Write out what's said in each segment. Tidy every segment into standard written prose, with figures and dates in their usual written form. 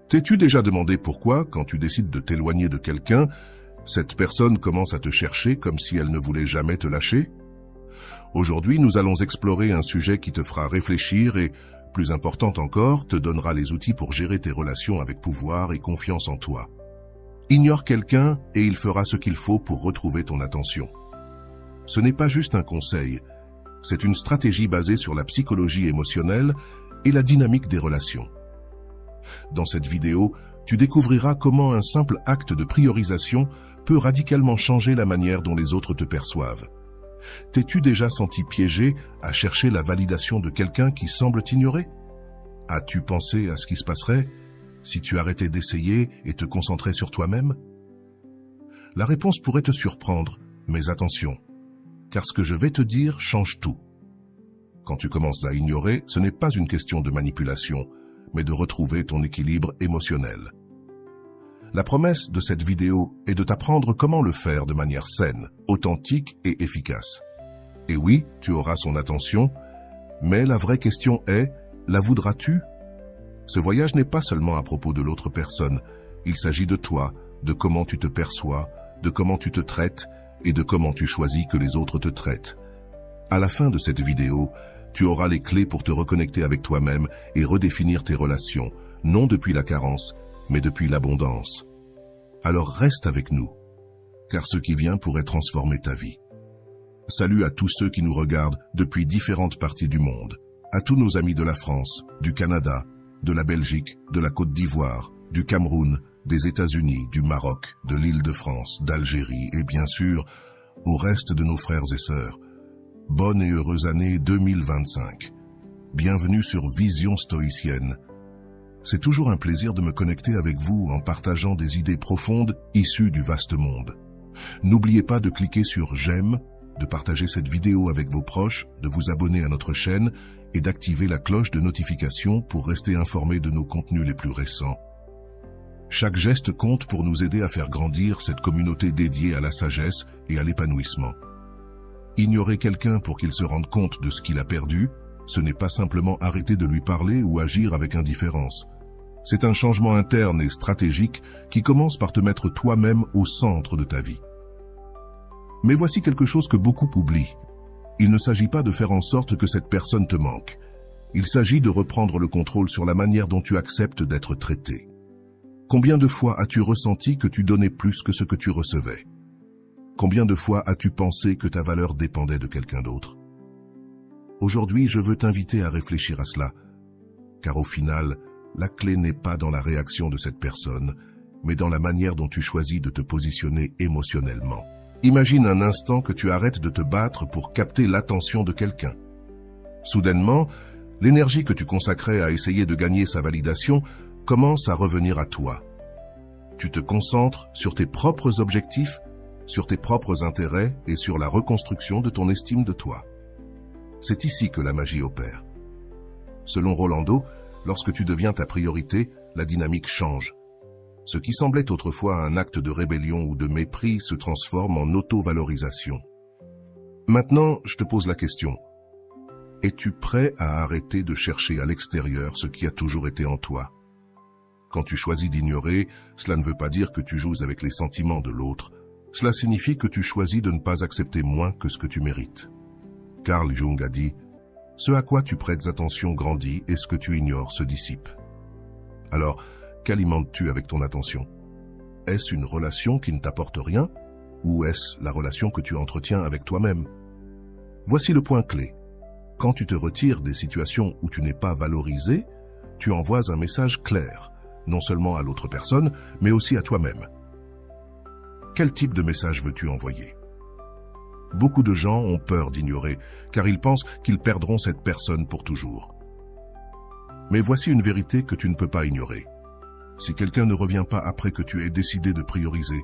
T'es-tu déjà demandé pourquoi, quand tu décides de t'éloigner de quelqu'un, cette personne commence à te chercher comme si elle ne voulait jamais te lâcher? Aujourd'hui, nous allons explorer un sujet qui te fera réfléchir et, plus important encore, te donnera les outils pour gérer tes relations avec pouvoir et confiance en toi. Ignore quelqu'un et il fera ce qu'il faut pour retrouver ton attention. Ce n'est pas juste un conseil, c'est une stratégie basée sur la psychologie émotionnelle et la dynamique des relations. Dans cette vidéo, tu découvriras comment un simple acte de priorisation peut radicalement changer la manière dont les autres te perçoivent. T'es-tu déjà senti piégé à chercher la validation de quelqu'un qui semble t'ignorer? As-tu pensé à ce qui se passerait si tu arrêtais d'essayer et te concentrais sur toi-même? La réponse pourrait te surprendre, mais attention, car ce que je vais te dire change tout. Quand tu commences à ignorer, ce n'est pas une question de manipulation, mais de retrouver ton équilibre émotionnel. La promesse de cette vidéo est de t'apprendre comment le faire de manière saine, authentique et efficace. Et oui, tu auras son attention, mais la vraie question est, la voudras-tu? Ce voyage n'est pas seulement à propos de l'autre personne, il s'agit de toi, de comment tu te perçois, de comment tu te traites et de comment tu choisis que les autres te traitent. À la fin de cette vidéo, tu auras les clés pour te reconnecter avec toi-même et redéfinir tes relations, non depuis la carence, mais depuis l'abondance. Alors reste avec nous, car ce qui vient pourrait transformer ta vie. Salut à tous ceux qui nous regardent depuis différentes parties du monde, à tous nos amis de la France, du Canada, de la Belgique, de la Côte d'Ivoire, du Cameroun, des États-Unis, du Maroc, de l'Île-de-France, d'Algérie et bien sûr, au reste de nos frères et sœurs. Bonne et heureuse année 2025. Bienvenue sur Vision Stoïcienne. C'est toujours un plaisir de me connecter avec vous en partageant des idées profondes issues du vaste monde. N'oubliez pas de cliquer sur j'aime, de partager cette vidéo avec vos proches, de vous abonner à notre chaîne et d'activer la cloche de notification pour rester informé de nos contenus les plus récents. Chaque geste compte pour nous aider à faire grandir cette communauté dédiée à la sagesse et à l'épanouissement. Ignorer quelqu'un pour qu'il se rende compte de ce qu'il a perdu, ce n'est pas simplement arrêter de lui parler ou agir avec indifférence. C'est un changement interne et stratégique qui commence par te mettre toi-même au centre de ta vie. Mais voici quelque chose que beaucoup oublient. Il ne s'agit pas de faire en sorte que cette personne te manque. Il s'agit de reprendre le contrôle sur la manière dont tu acceptes d'être traité. Combien de fois as-tu ressenti que tu donnais plus que ce que tu recevais? Combien de fois as-tu pensé que ta valeur dépendait de quelqu'un d'autre? Aujourd'hui, je veux t'inviter à réfléchir à cela, car au final, la clé n'est pas dans la réaction de cette personne, mais dans la manière dont tu choisis de te positionner émotionnellement. Imagine un instant que tu arrêtes de te battre pour capter l'attention de quelqu'un. Soudainement, l'énergie que tu consacrais à essayer de gagner sa validation commence à revenir à toi. Tu te concentres sur tes propres objectifs, sur tes propres intérêts et sur la reconstruction de ton estime de toi. C'est ici que la magie opère. Selon Rolando, lorsque tu deviens ta priorité, la dynamique change. Ce qui semblait autrefois un acte de rébellion ou de mépris se transforme en auto-valorisation. Maintenant, je te pose la question. Es-tu prêt à arrêter de chercher à l'extérieur ce qui a toujours été en toi? Quand tu choisis d'ignorer, cela ne veut pas dire que tu joues avec les sentiments de l'autre. Cela signifie que tu choisis de ne pas accepter moins que ce que tu mérites. Carl Jung a dit « Ce à quoi tu prêtes attention grandit et ce que tu ignores se dissipe. » Alors, qu'alimentes-tu avec ton attention? Est-ce une relation qui ne t'apporte rien ou est-ce la relation que tu entretiens avec toi-même? Voici le point clé. Quand tu te retires des situations où tu n'es pas valorisé, tu envoies un message clair, non seulement à l'autre personne, mais aussi à toi-même. Quel type de message veux-tu envoyer? Beaucoup de gens ont peur d'ignorer, car ils pensent qu'ils perdront cette personne pour toujours. Mais voici une vérité que tu ne peux pas ignorer. Si quelqu'un ne revient pas après que tu aies décidé de prioriser,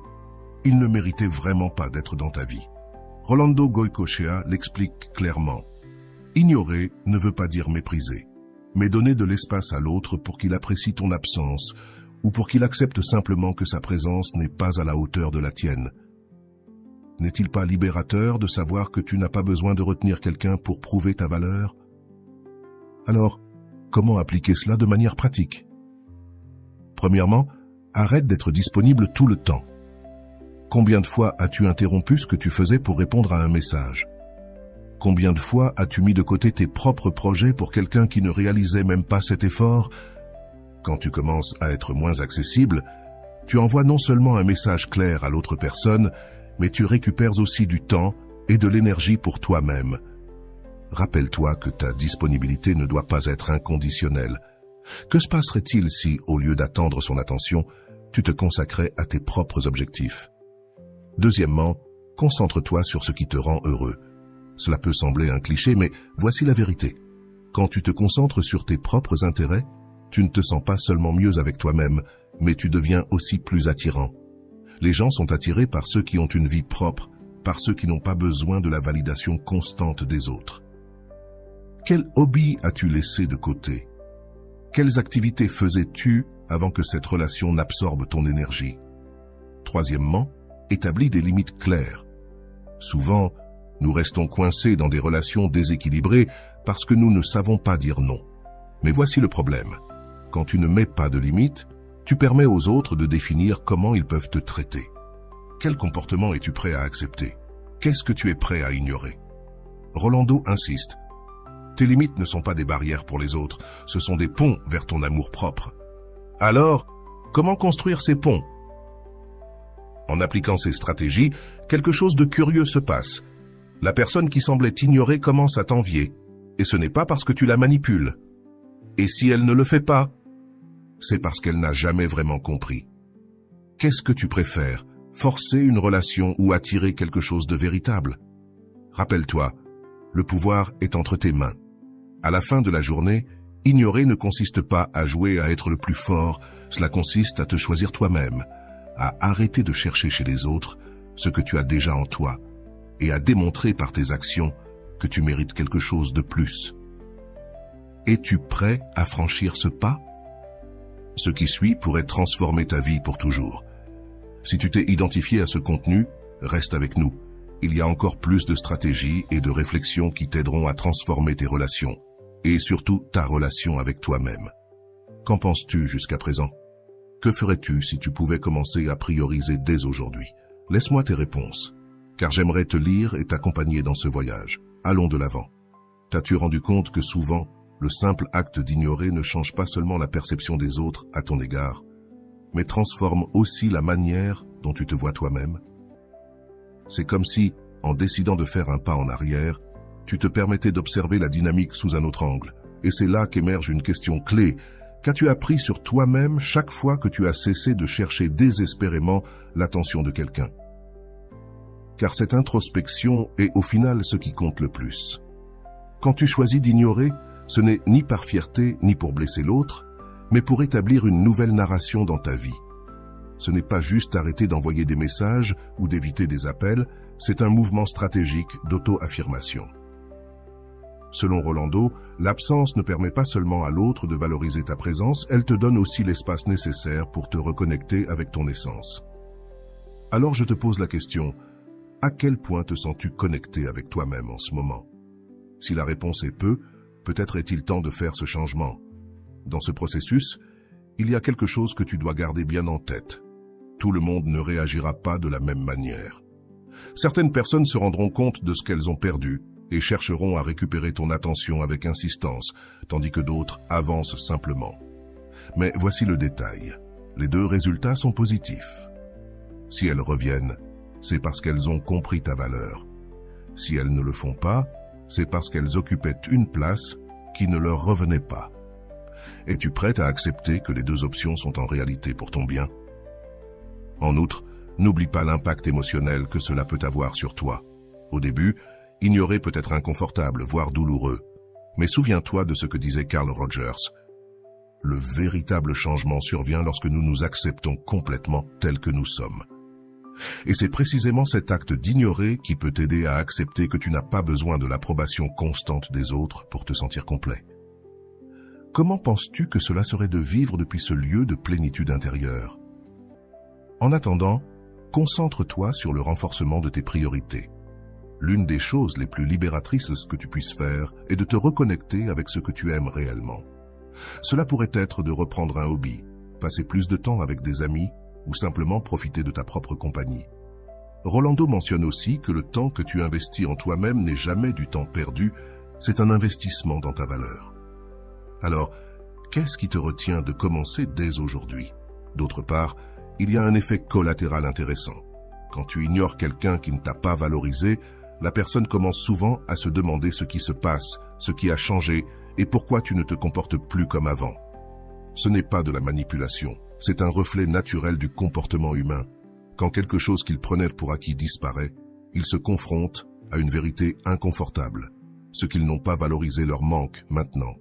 il ne méritait vraiment pas d'être dans ta vie. Rolando Goycochea l'explique clairement. Ignorer ne veut pas dire mépriser, mais donner de l'espace à l'autre pour qu'il apprécie ton absence ou pour qu'il accepte simplement que sa présence n'est pas à la hauteur de la tienne. N'est-il pas libérateur de savoir que tu n'as pas besoin de retenir quelqu'un pour prouver ta valeur? Alors, comment appliquer cela de manière pratique? Premièrement, arrête d'être disponible tout le temps. Combien de fois as-tu interrompu ce que tu faisais pour répondre à un message? Combien de fois as-tu mis de côté tes propres projets pour quelqu'un qui ne réalisait même pas cet effort? Quand tu commences à être moins accessible, tu envoies non seulement un message clair à l'autre personne, mais tu récupères aussi du temps et de l'énergie pour toi-même. Rappelle-toi que ta disponibilité ne doit pas être inconditionnelle. Que se passerait-il si, au lieu d'attendre son attention, tu te consacrais à tes propres objectifs? Deuxièmement, concentre-toi sur ce qui te rend heureux. Cela peut sembler un cliché, mais voici la vérité. Quand tu te concentres sur tes propres intérêts, tu ne te sens pas seulement mieux avec toi-même, mais tu deviens aussi plus attirant. Les gens sont attirés par ceux qui ont une vie propre, par ceux qui n'ont pas besoin de la validation constante des autres. Quel hobby as-tu laissé de côté? Quelles activités faisais-tu avant que cette relation n'absorbe ton énergie? Troisièmement, établis des limites claires. Souvent, nous restons coincés dans des relations déséquilibrées parce que nous ne savons pas dire non. Mais voici le problème. Quand tu ne mets pas de limites, tu permets aux autres de définir comment ils peuvent te traiter. Quel comportement es-tu prêt à accepter? Qu'est-ce que tu es prêt à ignorer? Rolando insiste. Tes limites ne sont pas des barrières pour les autres, ce sont des ponts vers ton amour-propre. Alors, comment construire ces ponts? En appliquant ces stratégies, quelque chose de curieux se passe. La personne qui semblait t'ignorer commence à t'envier, et ce n'est pas parce que tu la manipules. Et si elle ne le fait pas, c'est parce qu'elle n'a jamais vraiment compris. Qu'est-ce que tu préfères, forcer une relation ou attirer quelque chose de véritable? Rappelle-toi, le pouvoir est entre tes mains. À la fin de la journée, ignorer ne consiste pas à jouer à être le plus fort, cela consiste à te choisir toi-même, à arrêter de chercher chez les autres ce que tu as déjà en toi, et à démontrer par tes actions que tu mérites quelque chose de plus. Es-tu prêt à franchir ce pas? Ce qui suit pourrait transformer ta vie pour toujours. Si tu t'es identifié à ce contenu, reste avec nous. Il y a encore plus de stratégies et de réflexions qui t'aideront à transformer tes relations, et surtout ta relation avec toi-même. Qu'en penses-tu jusqu'à présent? Que ferais-tu si tu pouvais commencer à prioriser dès aujourd'hui? Laisse-moi tes réponses, car j'aimerais te lire et t'accompagner dans ce voyage. Allons de l'avant. T'as-tu rendu compte que souvent, le simple acte d'ignorer ne change pas seulement la perception des autres à ton égard, mais transforme aussi la manière dont tu te vois toi-même? C'est comme si, en décidant de faire un pas en arrière, tu te permettais d'observer la dynamique sous un autre angle. Et c'est là qu'émerge une question clé. Qu'as-tu appris sur toi-même chaque fois que tu as cessé de chercher désespérément l'attention de quelqu'un? Car cette introspection est au final ce qui compte le plus. Quand tu choisis d'ignorer, ce n'est ni par fierté ni pour blesser l'autre, mais pour établir une nouvelle narration dans ta vie. Ce n'est pas juste arrêter d'envoyer des messages ou d'éviter des appels, c'est un mouvement stratégique d'auto-affirmation. Selon Rolando, l'absence ne permet pas seulement à l'autre de valoriser ta présence, elle te donne aussi l'espace nécessaire pour te reconnecter avec ton essence. Alors je te pose la question, à quel point te sens-tu connecté avec toi-même en ce moment? Si la réponse est peu, peut-être est-il temps de faire ce changement. Dans ce processus, il y a quelque chose que tu dois garder bien en tête. Tout le monde ne réagira pas de la même manière. Certaines personnes se rendront compte de ce qu'elles ont perdu et chercheront à récupérer ton attention avec insistance, tandis que d'autres avancent simplement. Mais voici le détail. Les deux résultats sont positifs. Si elles reviennent, c'est parce qu'elles ont compris ta valeur. Si elles ne le font pas, c'est parce qu'elles occupaient une place qui ne leur revenait pas. Es-tu prête à accepter que les deux options sont en réalité pour ton bien? En outre, n'oublie pas l'impact émotionnel que cela peut avoir sur toi. Au début, ignorer peut être inconfortable, voire douloureux. Mais souviens-toi de ce que disait Carl Rogers. Le véritable changement survient lorsque nous nous acceptons complètement tels que nous sommes. Et c'est précisément cet acte d'ignorer qui peut t'aider à accepter que tu n'as pas besoin de l'approbation constante des autres pour te sentir complet. Comment penses-tu que cela serait de vivre depuis ce lieu de plénitude intérieure? En attendant, concentre-toi sur le renforcement de tes priorités. L'une des choses les plus libératrices de ce que tu puisses faire est de te reconnecter avec ce que tu aimes réellement. Cela pourrait être de reprendre un hobby, passer plus de temps avec des amis ou simplement profiter de ta propre compagnie. Rolando mentionne aussi que le temps que tu investis en toi-même n'est jamais du temps perdu, c'est un investissement dans ta valeur. Alors, qu'est-ce qui te retient de commencer dès aujourd'hui? D'autre part, il y a un effet collatéral intéressant. Quand tu ignores quelqu'un qui ne t'a pas valorisé, la personne commence souvent à se demander ce qui se passe, ce qui a changé et pourquoi tu ne te comportes plus comme avant. Ce n'est pas de la manipulation, c'est un reflet naturel du comportement humain. Quand quelque chose qu'ils prenaient pour acquis disparaît, ils se confrontent à une vérité inconfortable. Ce qu'ils n'ont pas valorisé leur manque maintenant.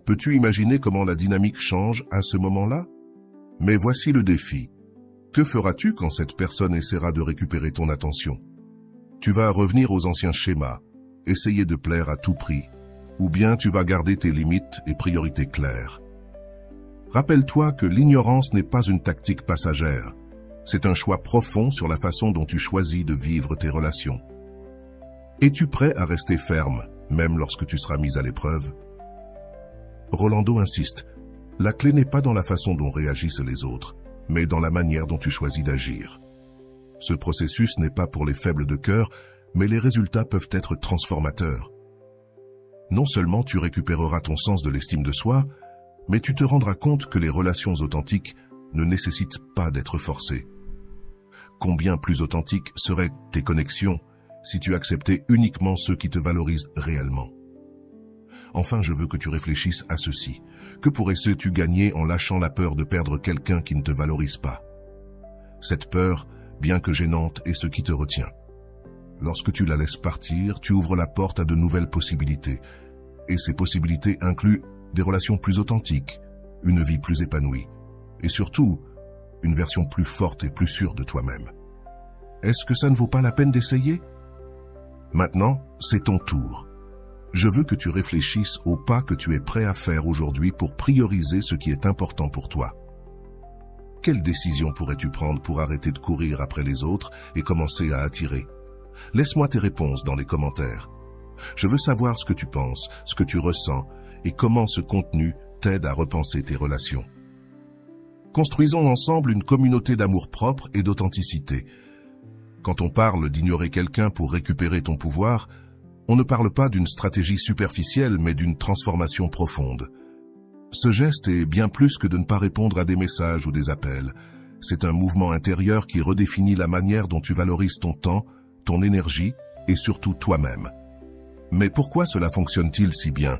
Peux-tu imaginer comment la dynamique change à ce moment-là? Mais voici le défi. Que feras-tu quand cette personne essaiera de récupérer ton attention? Tu vas revenir aux anciens schémas, essayer de plaire à tout prix, ou bien tu vas garder tes limites et priorités claires. Rappelle-toi que l'ignorance n'est pas une tactique passagère. C'est un choix profond sur la façon dont tu choisis de vivre tes relations. Es-tu prêt à rester ferme, même lorsque tu seras mis à l'épreuve? Rolando insiste, la clé n'est pas dans la façon dont réagissent les autres, mais dans la manière dont tu choisis d'agir. Ce processus n'est pas pour les faibles de cœur, mais les résultats peuvent être transformateurs. Non seulement tu récupéreras ton sens de l'estime de soi, mais tu te rendras compte que les relations authentiques ne nécessitent pas d'être forcées. Combien plus authentiques seraient tes connexions si tu acceptais uniquement ceux qui te valorisent réellement? Enfin, je veux que tu réfléchisses à ceci. Que pourrais-tu gagner en lâchant la peur de perdre quelqu'un qui ne te valorise pas? Cette peur, bien que gênante, est ce qui te retient. Lorsque tu la laisses partir, tu ouvres la porte à de nouvelles possibilités. Et ces possibilités incluent des relations plus authentiques, une vie plus épanouie, et surtout, une version plus forte et plus sûre de toi-même. Est-ce que ça ne vaut pas la peine d'essayer? Maintenant, c'est ton tour. Je veux que tu réfléchisses au pas que tu es prêt à faire aujourd'hui pour prioriser ce qui est important pour toi. Quelle décision pourrais-tu prendre pour arrêter de courir après les autres et commencer à attirer? Laisse-moi tes réponses dans les commentaires. Je veux savoir ce que tu penses, ce que tu ressens et comment ce contenu t'aide à repenser tes relations. Construisons ensemble une communauté d'amour-propre et d'authenticité. Quand on parle d'ignorer quelqu'un pour récupérer ton pouvoir, on ne parle pas d'une stratégie superficielle, mais d'une transformation profonde. Ce geste est bien plus que de ne pas répondre à des messages ou des appels. C'est un mouvement intérieur qui redéfinit la manière dont tu valorises ton temps, ton énergie et surtout toi-même. Mais pourquoi cela fonctionne-t-il si bien?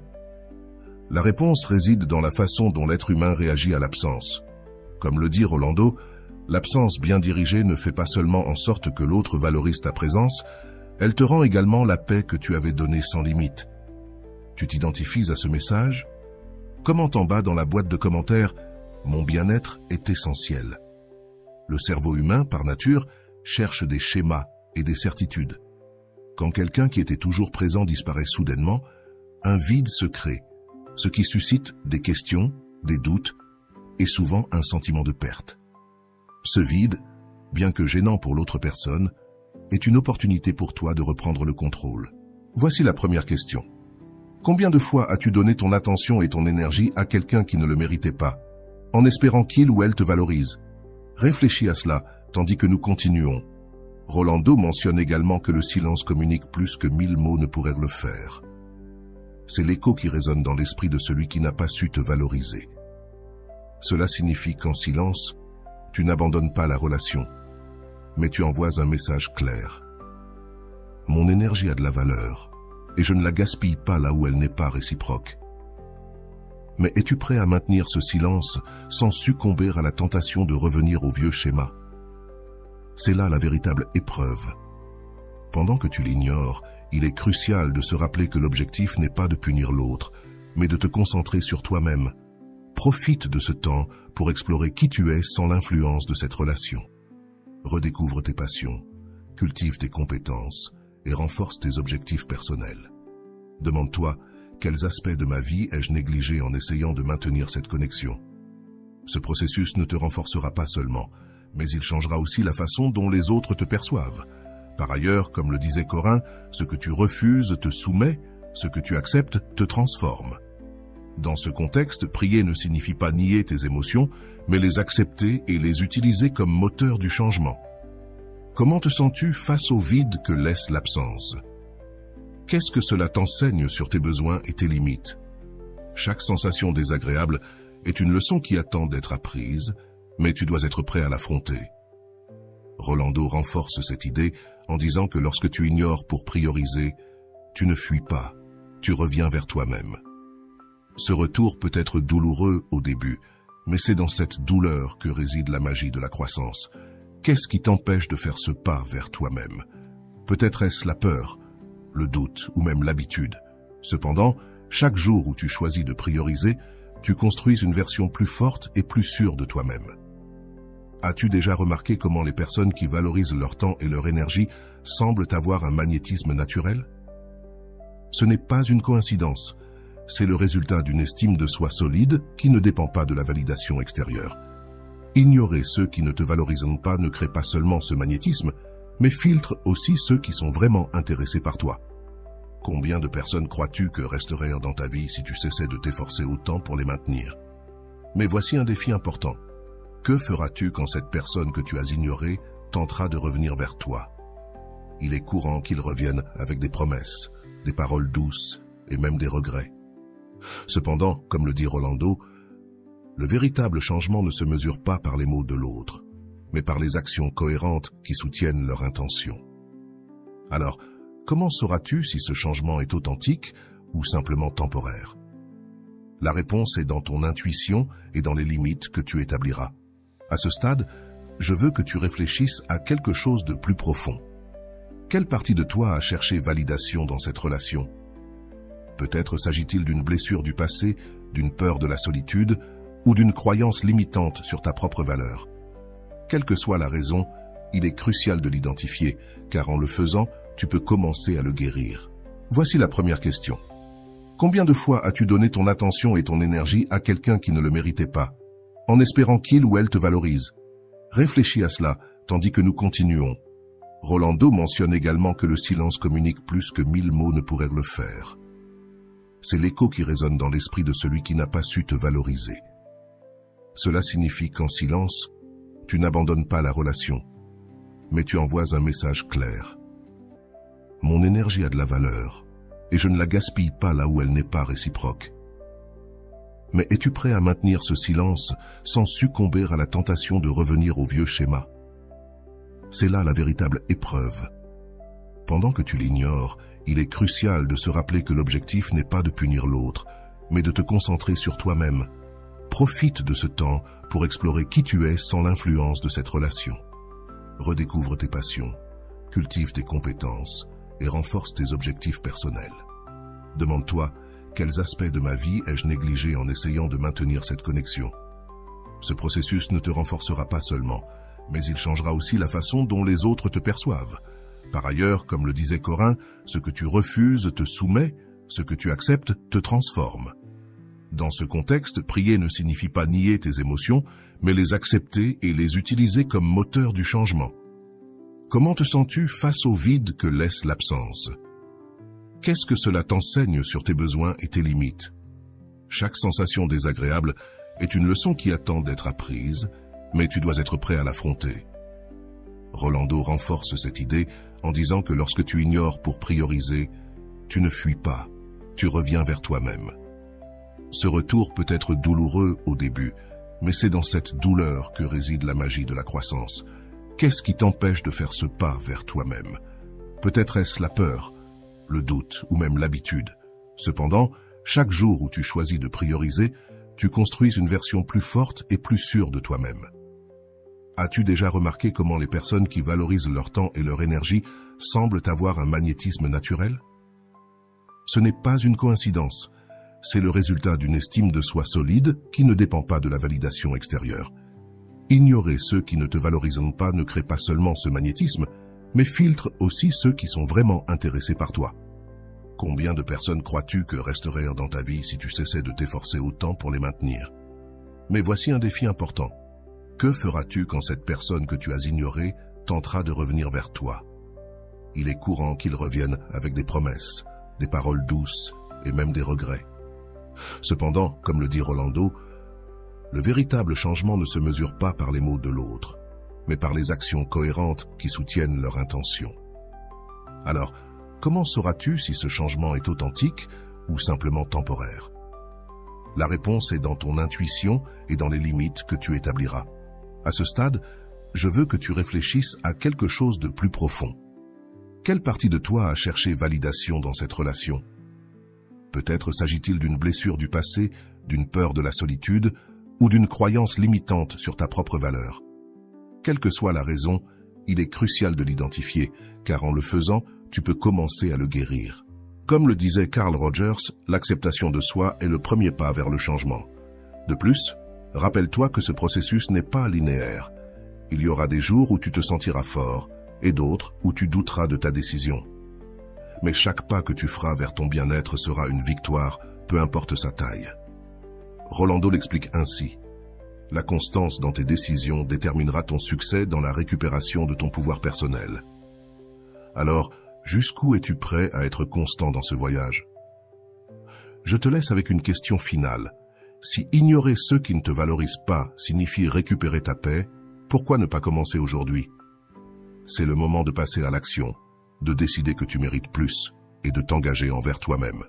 La réponse réside dans la façon dont l'être humain réagit à l'absence. Comme le dit Rolando, l'absence bien dirigée ne fait pas seulement en sorte que l'autre valorise ta présence, elle te rend également la paix que tu avais donnée sans limite. Tu t'identifies à ce message? Commente en bas dans la boîte de commentaires « Mon bien-être est essentiel ». Le cerveau humain, par nature, cherche des schémas et des certitudes. Quand quelqu'un qui était toujours présent disparaît soudainement, un vide se crée, ce qui suscite des questions, des doutes et souvent un sentiment de perte. Ce vide, bien que gênant pour l'autre personne, est une opportunité pour toi de reprendre le contrôle. Voici la première question. Combien de fois as-tu donné ton attention et ton énergie à quelqu'un qui ne le méritait pas, en espérant qu'il ou elle te valorise? Réfléchis à cela, tandis que nous continuons. Rolando mentionne également que le silence communique plus que 1000 mots ne pourraient le faire. C'est l'écho qui résonne dans l'esprit de celui qui n'a pas su te valoriser. Cela signifie qu'en silence, tu n'abandonnes pas la relation, mais tu envoies un message clair. Mon énergie a de la valeur, et je ne la gaspille pas là où elle n'est pas réciproque. Mais es-tu prêt à maintenir ce silence sans succomber à la tentation de revenir au vieux schéma? C'est là la véritable épreuve. Pendant que tu l'ignores, il est crucial de se rappeler que l'objectif n'est pas de punir l'autre, mais de te concentrer sur toi-même. Profite de ce temps pour explorer qui tu es sans l'influence de cette relation. Redécouvre tes passions, cultive tes compétences et renforce tes objectifs personnels. Demande-toi, quels aspects de ma vie ai-je négligé en essayant de maintenir cette connexion? Ce processus ne te renforcera pas seulement, mais il changera aussi la façon dont les autres te perçoivent. Par ailleurs, comme le disait Corin, ce que tu refuses te soumet, ce que tu acceptes te transforme. Dans ce contexte, prier ne signifie pas nier tes émotions, mais les accepter et les utiliser comme moteur du changement. Comment te sens-tu face au vide que laisse l'absence? Qu'est-ce que cela t'enseigne sur tes besoins et tes limites? Chaque sensation désagréable est une leçon qui attend d'être apprise, mais tu dois être prêt à l'affronter. Rolando renforce cette idée en disant que lorsque tu ignores pour prioriser, tu ne fuis pas, tu reviens vers toi-même. Ce retour peut être douloureux au début, mais c'est dans cette douleur que réside la magie de la croissance. Qu'est-ce qui t'empêche de faire ce pas vers toi-même? Peut-être est-ce la peur, le doute ou même l'habitude. Cependant, chaque jour où tu choisis de prioriser, tu construis une version plus forte et plus sûre de toi-même. As-tu déjà remarqué comment les personnes qui valorisent leur temps et leur énergie semblent avoir un magnétisme naturel? Ce n'est pas une coïncidence, c'est le résultat d'une estime de soi solide qui ne dépend pas de la validation extérieure. Ignorer ceux qui ne te valorisent pas ne crée pas seulement ce magnétisme, mais filtre aussi ceux qui sont vraiment intéressés par toi. Combien de personnes crois-tu que resteraient dans ta vie si tu cessais de t'efforcer autant pour les maintenir? Mais voici un défi important. Que feras-tu quand cette personne que tu as ignorée tentera de revenir vers toi? Il est courant qu'ils reviennent avec des promesses, des paroles douces et même des regrets. Cependant, comme le dit Rolando, le véritable changement ne se mesure pas par les mots de l'autre, mais par les actions cohérentes qui soutiennent leur intention. Alors, comment sauras-tu si ce changement est authentique ou simplement temporaire? La réponse est dans ton intuition et dans les limites que tu établiras. À ce stade, je veux que tu réfléchisses à quelque chose de plus profond. Quelle partie de toi a cherché validation dans cette relation? Peut-être s'agit-il d'une blessure du passé, d'une peur de la solitude ou d'une croyance limitante sur ta propre valeur. Quelle que soit la raison, il est crucial de l'identifier, car en le faisant, tu peux commencer à le guérir. Voici la première question. Combien de fois as-tu donné ton attention et ton énergie à quelqu'un qui ne le méritait pas, en espérant qu'il ou elle te valorise? Réfléchis à cela, tandis que nous continuons. Rolando mentionne également que le silence communique plus que 1000 mots ne pourraient le faire. C'est l'écho qui résonne dans l'esprit de celui qui n'a pas su te valoriser. Cela signifie qu'en silence, tu n'abandonnes pas la relation, mais tu envoies un message clair. Mon énergie a de la valeur, et je ne la gaspille pas là où elle n'est pas réciproque. Mais es-tu prêt à maintenir ce silence sans succomber à la tentation de revenir au vieux schéma? C'est là la véritable épreuve. Pendant que tu l'ignores, il est crucial de se rappeler que l'objectif n'est pas de punir l'autre, mais de te concentrer sur toi-même. Profite de ce temps pour explorer qui tu es sans l'influence de cette relation. Redécouvre tes passions, cultive tes compétences et renforce tes objectifs personnels. Demande-toi, quels aspects de ma vie ai-je négligé en essayant de maintenir cette connexion? Ce processus ne te renforcera pas seulement, mais il changera aussi la façon dont les autres te perçoivent. Par ailleurs, comme le disait Corin, ce que tu refuses te soumet, ce que tu acceptes te transforme. Dans ce contexte, prier ne signifie pas nier tes émotions, mais les accepter et les utiliser comme moteur du changement. Comment te sens-tu face au vide que laisse l'absence? Qu'est-ce que cela t'enseigne sur tes besoins et tes limites? Chaque sensation désagréable est une leçon qui attend d'être apprise, mais tu dois être prêt à l'affronter. Rolando renforce cette idée en disant que lorsque tu ignores pour prioriser, tu ne fuis pas, tu reviens vers toi-même. Ce retour peut être douloureux au début, mais c'est dans cette douleur que réside la magie de la croissance. Qu'est-ce qui t'empêche de faire ce pas vers toi-même? Peut-être est-ce la peur, le doute ou même l'habitude. Cependant, chaque jour où tu choisis de prioriser, tu construis une version plus forte et plus sûre de toi-même. As-tu déjà remarqué comment les personnes qui valorisent leur temps et leur énergie semblent avoir un magnétisme naturel? Ce n'est pas une coïncidence, c'est le résultat d'une estime de soi solide qui ne dépend pas de la validation extérieure. Ignorer ceux qui ne te valorisent pas ne crée pas seulement ce magnétisme, mais filtre aussi ceux qui sont vraiment intéressés par toi. Combien de personnes crois-tu que resteraient dans ta vie si tu cessais de t'efforcer autant pour les maintenir? Mais voici un défi important. Que feras-tu quand cette personne que tu as ignorée tentera de revenir vers toi? Il est courant qu'ils reviennent avec des promesses, des paroles douces et même des regrets. Cependant, comme le dit Rolando, Le véritable changement ne se mesure pas par les mots de l'autre, mais par les actions cohérentes qui soutiennent leur intention. Alors, comment sauras-tu si ce changement est authentique ou simplement temporaire? La réponse est dans ton intuition et dans les limites que tu établiras. À ce stade, je veux que tu réfléchisses à quelque chose de plus profond. Quelle partie de toi a cherché validation dans cette relation? Peut-être s'agit-il d'une blessure du passé, d'une peur de la solitude ou d'une croyance limitante sur ta propre valeur. Quelle que soit la raison, il est crucial de l'identifier, car en le faisant, tu peux commencer à le guérir. Comme le disait Carl Rogers, l'acceptation de soi est le premier pas vers le changement. De plus, rappelle-toi que ce processus n'est pas linéaire. Il y aura des jours où tu te sentiras fort et d'autres où tu douteras de ta décision. Mais chaque pas que tu feras vers ton bien-être sera une victoire, peu importe sa taille. Rolando l'explique ainsi. La constance dans tes décisions déterminera ton succès dans la récupération de ton pouvoir personnel. Alors, jusqu'où es-tu prêt à être constant dans ce voyage? Je te laisse avec une question finale. Si ignorer ceux qui ne te valorisent pas signifie récupérer ta paix, pourquoi ne pas commencer aujourd'hui? C'est le moment de passer à l'action, de décider que tu mérites plus et de t'engager envers toi-même.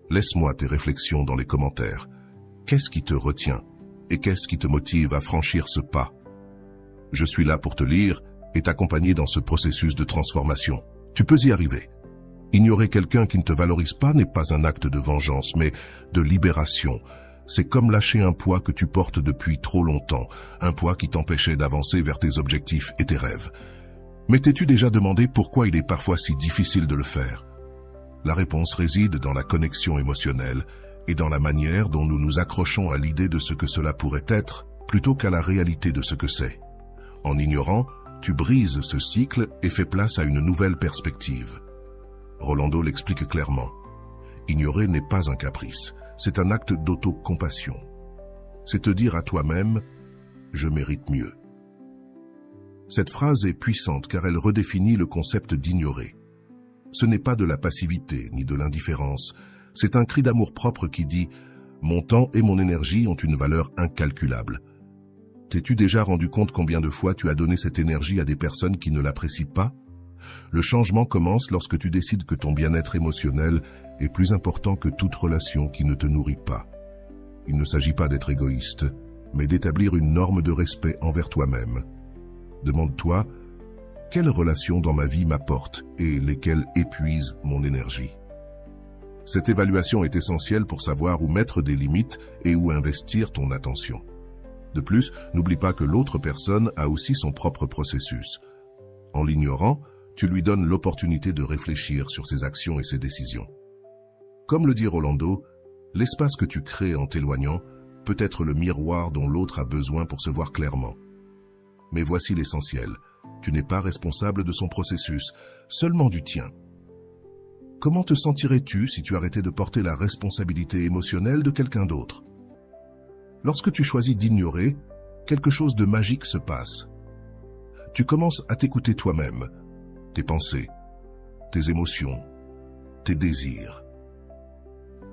Laisse-moi tes réflexions dans les commentaires. Qu'est-ce qui te retient et qu'est-ce qui te motive à franchir ce pas? Je suis là pour te lire et t'accompagner dans ce processus de transformation. Tu peux y arriver. Ignorer quelqu'un qui ne te valorise pas n'est pas un acte de vengeance, mais de libération. C'est comme lâcher un poids que tu portes depuis trop longtemps, un poids qui t'empêchait d'avancer vers tes objectifs et tes rêves. Mais t'es-tu déjà demandé pourquoi il est parfois si difficile de le faire? La réponse réside dans la connexion émotionnelle et dans la manière dont nous nous accrochons à l'idée de ce que cela pourrait être, plutôt qu'à la réalité de ce que c'est. En ignorant, tu brises ce cycle et fais place à une nouvelle perspective. Rolando l'explique clairement. Ignorer n'est pas un caprice, c'est un acte d'autocompassion. C'est te dire à toi-même « je mérite mieux ». Cette phrase est puissante car elle redéfinit le concept d'ignorer. Ce n'est pas de la passivité ni de l'indifférence, c'est un cri d'amour-propre qui dit « mon temps et mon énergie ont une valeur incalculable ». T'es-tu déjà rendu compte combien de fois tu as donné cette énergie à des personnes qui ne l'apprécient pas? Le changement commence lorsque tu décides que ton bien-être émotionnel est plus important que toute relation qui ne te nourrit pas. Il ne s'agit pas d'être égoïste, mais d'établir une norme de respect envers toi-même. Demande-toi, quelle relation dans ma vie m'apporte et lesquelles épuisent mon énergie? Cette évaluation est essentielle pour savoir où mettre des limites et où investir ton attention. De plus, n'oublie pas que l'autre personne a aussi son propre processus. En l'ignorant, tu lui donnes l'opportunité de réfléchir sur ses actions et ses décisions. Comme le dit Rolando, l'espace que tu crées en t'éloignant peut être le miroir dont l'autre a besoin pour se voir clairement. Mais voici l'essentiel, tu n'es pas responsable de son processus, seulement du tien. Comment te sentirais-tu si tu arrêtais de porter la responsabilité émotionnelle de quelqu'un d'autre? Lorsque tu choisis d'ignorer, quelque chose de magique se passe. Tu commences à t'écouter toi-même, tes pensées, tes émotions, tes désirs.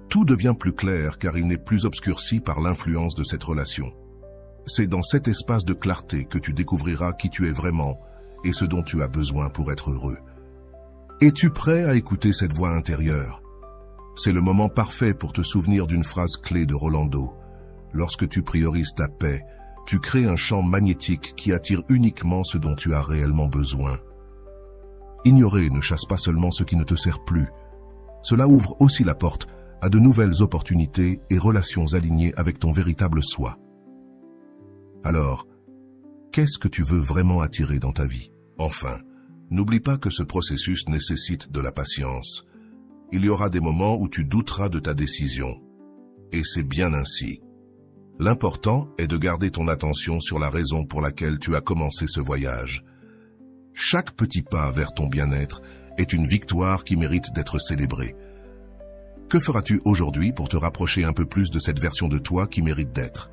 Tout devient plus clair car il n'est plus obscurci par l'influence de cette relation. C'est dans cet espace de clarté que tu découvriras qui tu es vraiment et ce dont tu as besoin pour être heureux. Es-tu prêt à écouter cette voix intérieure? C'est le moment parfait pour te souvenir d'une phrase clé de Rolando. Lorsque tu priorises ta paix, tu crées un champ magnétique qui attire uniquement ce dont tu as réellement besoin. Ignorer ne chasse pas seulement ce qui ne te sert plus. Cela ouvre aussi la porte à de nouvelles opportunités et relations alignées avec ton véritable soi. Alors, qu'est-ce que tu veux vraiment attirer dans ta vie? Enfin, n'oublie pas que ce processus nécessite de la patience. Il y aura des moments où tu douteras de ta décision. Et c'est bien ainsi. L'important est de garder ton attention sur la raison pour laquelle tu as commencé ce voyage. Chaque petit pas vers ton bien-être est une victoire qui mérite d'être célébrée. Que feras-tu aujourd'hui pour te rapprocher un peu plus de cette version de toi qui mérite d'être?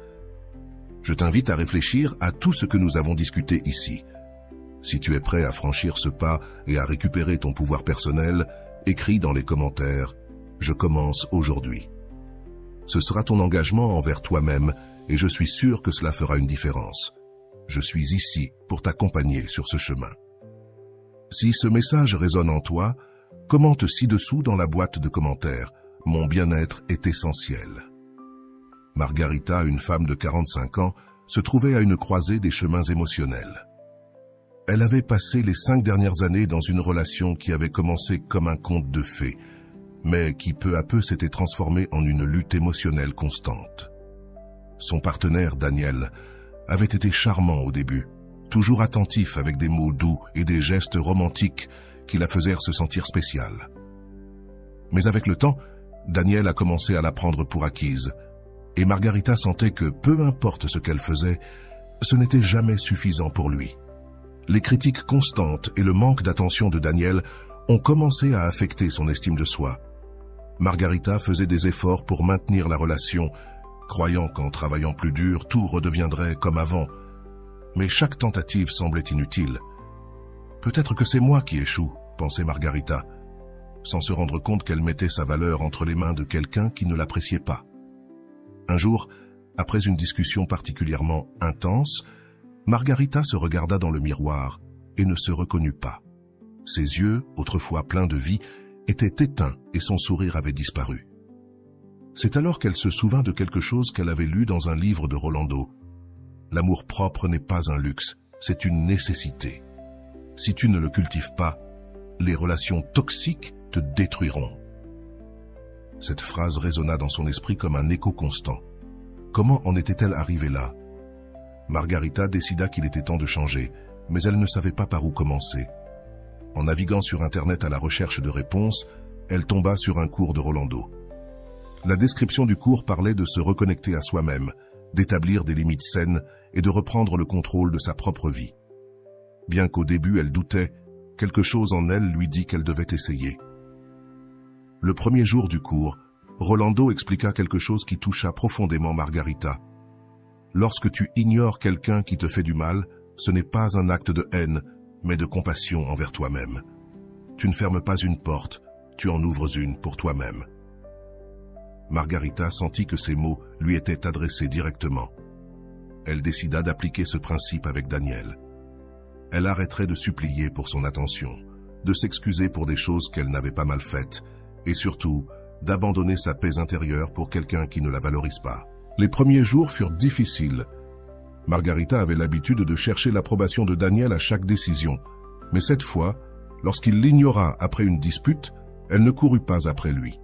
Je t'invite à réfléchir à tout ce que nous avons discuté ici. Si tu es prêt à franchir ce pas et à récupérer ton pouvoir personnel, écris dans les commentaires « Je commence aujourd'hui ». Ce sera ton engagement envers toi-même et je suis sûr que cela fera une différence. Je suis ici pour t'accompagner sur ce chemin. Si ce message résonne en toi, commente ci-dessous dans la boîte de commentaires. Mon bien-être est essentiel. Margarita, une femme de 45 ans, se trouvait à une croisée des chemins émotionnels. Elle avait passé les 5 dernières années dans une relation qui avait commencé comme un conte de fées, mais qui peu à peu s'était transformée en une lutte émotionnelle constante. Son partenaire, Daniel, avait été charmant au début, toujours attentif avec des mots doux et des gestes romantiques qui la faisaient se sentir spéciale. Mais avec le temps, Daniel a commencé à la prendre pour acquise, et Margarita sentait que, peu importe ce qu'elle faisait, ce n'était jamais suffisant pour lui. Les critiques constantes et le manque d'attention de Daniel ont commencé à affecter son estime de soi. Margarita faisait des efforts pour maintenir la relation, croyant qu'en travaillant plus dur, tout redeviendrait comme avant. Mais chaque tentative semblait inutile. Peut-être que c'est moi qui échoue, pensait Margarita, sans se rendre compte qu'elle mettait sa valeur entre les mains de quelqu'un qui ne l'appréciait pas. Un jour, après une discussion particulièrement intense, Margarita se regarda dans le miroir et ne se reconnut pas. Ses yeux, autrefois pleins de vie, étaient éteints et son sourire avait disparu. C'est alors qu'elle se souvint de quelque chose qu'elle avait lu dans un livre de Rolando. L'amour-propre n'est pas un luxe, c'est une nécessité. Si tu ne le cultives pas, les relations toxiques te détruiront. Cette phrase résonna dans son esprit comme un écho constant. Comment en était-elle arrivée là? Margarita décida qu'il était temps de changer, mais elle ne savait pas par où commencer. En naviguant sur Internet à la recherche de réponses, elle tomba sur un cours de Rolando. La description du cours parlait de se reconnecter à soi-même, d'établir des limites saines et de reprendre le contrôle de sa propre vie. Bien qu'au début elle doutait, quelque chose en elle lui dit qu'elle devait essayer. Le premier jour du cours, Rolando expliqua quelque chose qui toucha profondément Margarita. Lorsque tu ignores quelqu'un qui te fait du mal, ce n'est pas un acte de haine, mais de compassion envers toi-même. Tu ne fermes pas une porte, tu en ouvres une pour toi-même. Margarita sentit que ces mots lui étaient adressés directement. Elle décida d'appliquer ce principe avec Daniel. Elle arrêterait de supplier pour son attention, de s'excuser pour des choses qu'elle n'avait pas mal faites, et surtout, d'abandonner sa paix intérieure pour quelqu'un qui ne la valorise pas. Les premiers jours furent difficiles. Margarita avait l'habitude de chercher l'approbation de Daniel à chaque décision, mais cette fois, lorsqu'il l'ignora après une dispute, elle ne courut pas après lui.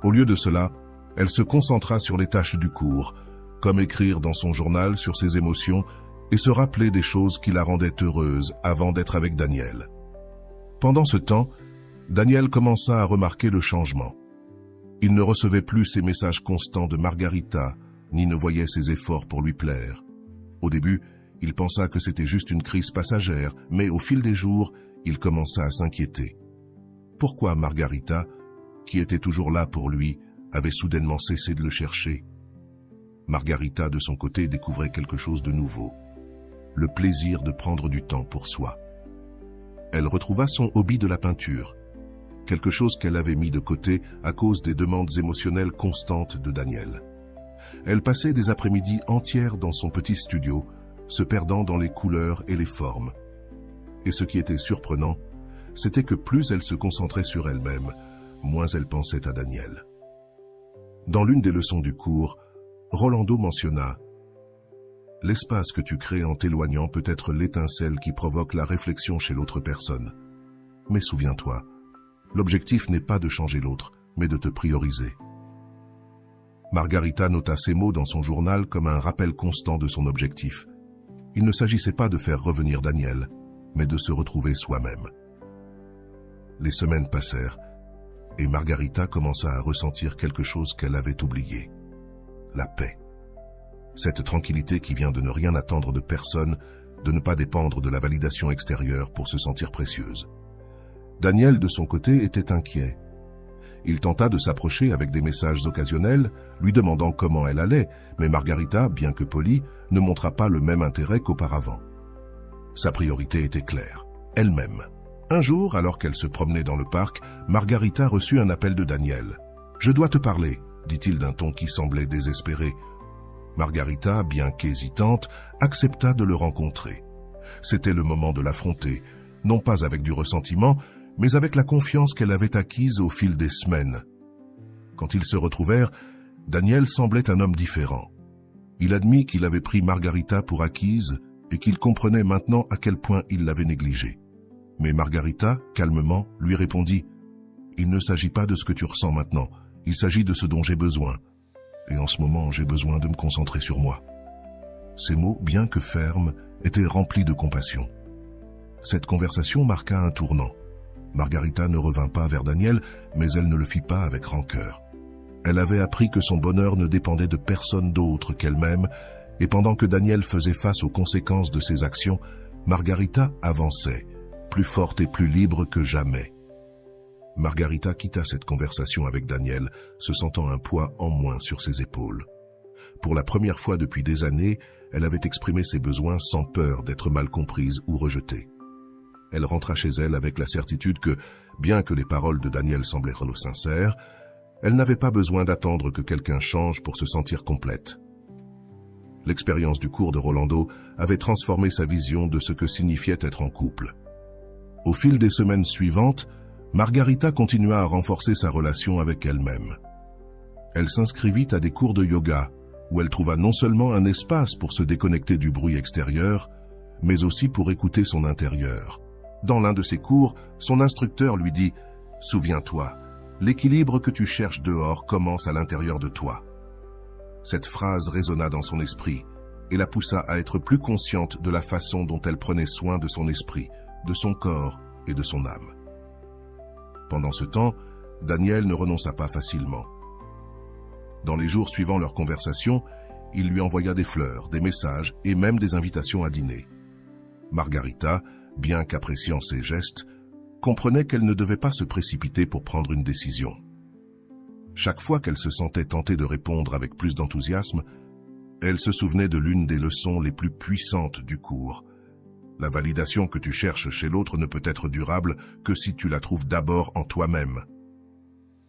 Au lieu de cela, elle se concentra sur les tâches du cours, comme écrire dans son journal sur ses émotions et se rappeler des choses qui la rendaient heureuse avant d'être avec Daniel. Pendant ce temps, Daniel commença à remarquer le changement. Il ne recevait plus ces messages constants de Margarita, ni ne voyait ses efforts pour lui plaire. Au début, il pensa que c'était juste une crise passagère, mais au fil des jours, il commença à s'inquiéter. Pourquoi Margarita, qui était toujours là pour lui, avait soudainement cessé de le chercher? Margarita, de son côté, découvrait quelque chose de nouveau. Le plaisir de prendre du temps pour soi. Elle retrouva son hobby de la peinture, quelque chose qu'elle avait mis de côté à cause des demandes émotionnelles constantes de Daniel. Elle passait des après-midi entières dans son petit studio, se perdant dans les couleurs et les formes. Et ce qui était surprenant, c'était que plus elle se concentrait sur elle-même, moins elle pensait à Daniel. Dans l'une des leçons du cours, Rolando mentionna « L'espace que tu crées en t'éloignant peut être l'étincelle qui provoque la réflexion chez l'autre personne. Mais souviens-toi, l'objectif n'est pas de changer l'autre, mais de te prioriser. » Margarita nota ces mots dans son journal comme un rappel constant de son objectif. Il ne s'agissait pas de faire revenir Daniel, mais de se retrouver soi-même. Les semaines passèrent, et Margarita commença à ressentir quelque chose qu'elle avait oublié. La paix. Cette tranquillité qui vient de ne rien attendre de personne, de ne pas dépendre de la validation extérieure pour se sentir précieuse. Daniel, de son côté, était inquiet. Il tenta de s'approcher avec des messages occasionnels, lui demandant comment elle allait, mais Margarita, bien que polie, ne montra pas le même intérêt qu'auparavant. Sa priorité était claire, elle-même. Un jour, alors qu'elle se promenait dans le parc, Margarita reçut un appel de Daniel. « Je dois te parler », dit-il d'un ton qui semblait désespéré. Margarita, bien qu'hésitante, accepta de le rencontrer. C'était le moment de l'affronter, non pas avec du ressentiment, mais avec la confiance qu'elle avait acquise au fil des semaines. Quand ils se retrouvèrent, Daniel semblait un homme différent. Il admit qu'il avait pris Margarita pour acquise et qu'il comprenait maintenant à quel point il l'avait négligée. Mais Margarita, calmement, lui répondit « Il ne s'agit pas de ce que tu ressens maintenant, il s'agit de ce dont j'ai besoin. Et en ce moment, j'ai besoin de me concentrer sur moi. » Ces mots, bien que fermes, étaient remplis de compassion. Cette conversation marqua un tournant. Margarita ne revint pas vers Daniel, mais elle ne le fit pas avec rancœur. Elle avait appris que son bonheur ne dépendait de personne d'autre qu'elle-même, et pendant que Daniel faisait face aux conséquences de ses actions, Margarita avançait, plus forte et plus libre que jamais. Margarita quitta cette conversation avec Daniel, se sentant un poids en moins sur ses épaules. Pour la première fois depuis des années, elle avait exprimé ses besoins sans peur d'être mal comprise ou rejetée. Elle rentra chez elle avec la certitude que, bien que les paroles de Daniel semblaient sincères, elle n'avait pas besoin d'attendre que quelqu'un change pour se sentir complète. L'expérience du cours de Rolando avait transformé sa vision de ce que signifiait être en couple. Au fil des semaines suivantes, Margarita continua à renforcer sa relation avec elle-même. Elle s'inscrivit à des cours de yoga, où elle trouva non seulement un espace pour se déconnecter du bruit extérieur, mais aussi pour écouter son intérieur. Dans l'un de ses cours, son instructeur lui dit « Souviens-toi, l'équilibre que tu cherches dehors commence à l'intérieur de toi. » Cette phrase résonna dans son esprit et la poussa à être plus consciente de la façon dont elle prenait soin de son esprit, de son corps et de son âme. Pendant ce temps, Daniel ne renonça pas facilement. Dans les jours suivant leur conversation, il lui envoya des fleurs, des messages et même des invitations à dîner. Margarita, bien qu'appréciant ses gestes, comprenait qu'elle ne devait pas se précipiter pour prendre une décision. Chaque fois qu'elle se sentait tentée de répondre avec plus d'enthousiasme, elle se souvenait de l'une des leçons les plus puissantes du cours. La validation que tu cherches chez l'autre ne peut être durable que si tu la trouves d'abord en toi-même.